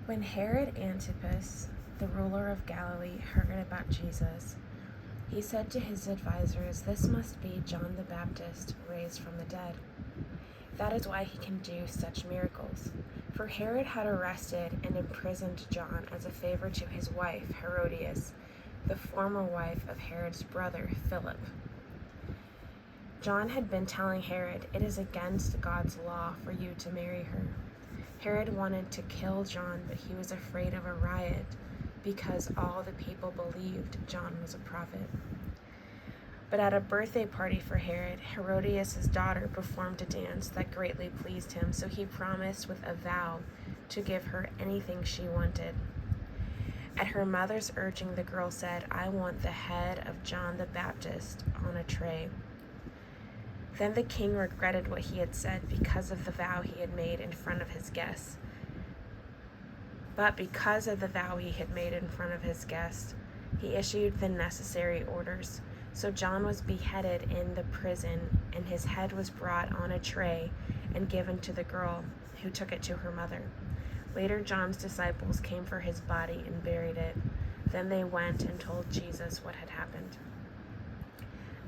When Herod Antipas, the ruler of Galilee, heard about Jesus, he said to his advisers, "This must be John the Baptist raised from the dead. That is why he can do such miracles." For Herod had arrested and imprisoned John as a favor to his wife, Herodias, the former wife of Herod's brother, Philip. John had been telling Herod, "It is against God's law for you to marry her." Herod wanted to kill John, but he was afraid of a riot because all the people believed John was a prophet. But at a birthday party for Herod, Herodias' daughter performed a dance that greatly pleased him, so he promised with a vow to give her anything she wanted. At her mother's urging, the girl said, "I want the head of John the Baptist on a tray." Then the king regretted what he had said because of the vow he had made in front of his guests. But because of the vow he had made in front of his guests, he issued the necessary orders. So John was beheaded in the prison, and his head was brought on a tray and given to the girl, who took it to her mother. Later, John's disciples came for his body and buried it. Then they went and told Jesus what had happened.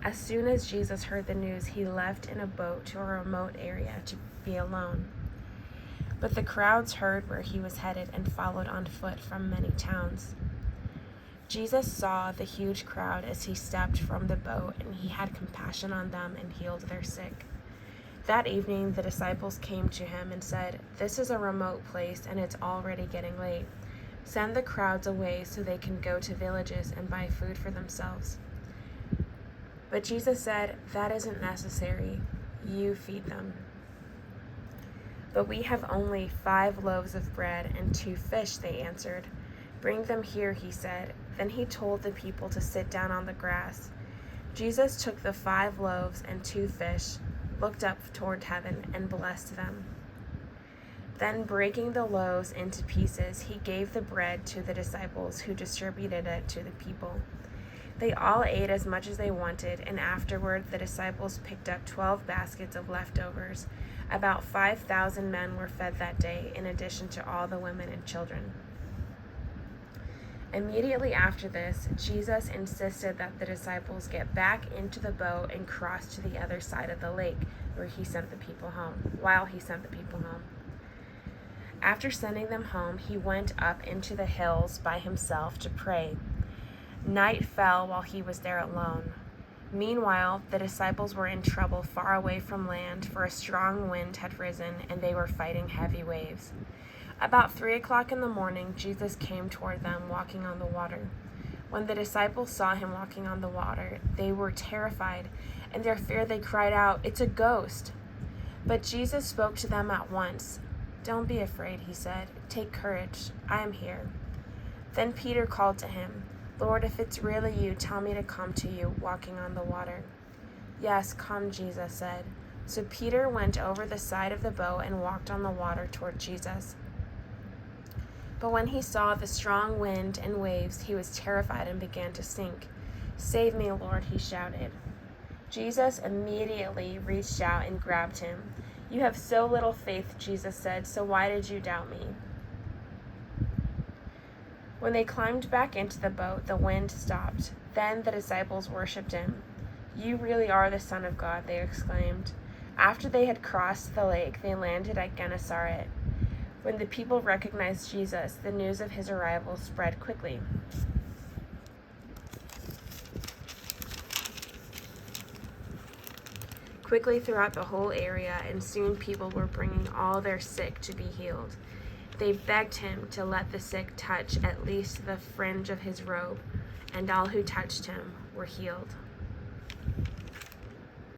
As soon as Jesus heard the news, he left in a boat to a remote area to be alone. But the crowds heard where he was headed and followed on foot from many towns. Jesus saw the huge crowd as he stepped from the boat, and he had compassion on them and healed their sick. That evening, the disciples came to him and said, "This is a remote place, and it's already getting late. Send the crowds away so they can go to villages and buy food for themselves." But Jesus said, "That isn't necessary. You feed them." "But we have only 5 loaves of bread and 2 fish," they answered. "Bring them here," he said. Then he told the people to sit down on the grass. Jesus took the 5 loaves and 2 fish, looked up toward heaven, and blessed them. Then, breaking the loaves into pieces, he gave the bread to the disciples, who distributed it to the people. They all ate as much as they wanted, and afterward the disciples picked up 12 baskets of leftovers. About 5,000 men were fed that day, in addition to all the women and children. Immediately after this, Jesus insisted that the disciples get back into the boat and cross to the other side of the lake, while he sent the people home. After sending them home, he went up into the hills by himself to pray. Night fell while he was there alone. Meanwhile, the disciples were in trouble far away from land, for a strong wind had risen, and they were fighting heavy waves. About 3 o'clock in the morning, Jesus came toward them, walking on the water. When the disciples saw him walking on the water, they were terrified. In their fear, they cried out, "It's a ghost!" But Jesus spoke to them at once. "Don't be afraid," he said. "Take courage. I am here." Then Peter called to him, "Lord, if it's really you, tell me to come to you, walking on the water." "Yes, come," Jesus said. So Peter went over the side of the boat and walked on the water toward Jesus. But when he saw the strong wind and waves, he was terrified and began to sink. "Save me, Lord," he shouted. Jesus immediately reached out and grabbed him. "You have so little faith," Jesus said, "so why did you doubt me?" When they climbed back into the boat, the wind stopped. Then the disciples worshipped him. "You really are the Son of God," they exclaimed. After they had crossed the lake, they landed at Gennesaret. When the people recognized Jesus, the news of his arrival spread quickly. Throughout the whole area, and soon people were bringing all their sick to be healed. They begged him to let the sick touch at least the fringe of his robe, and all who touched him were healed.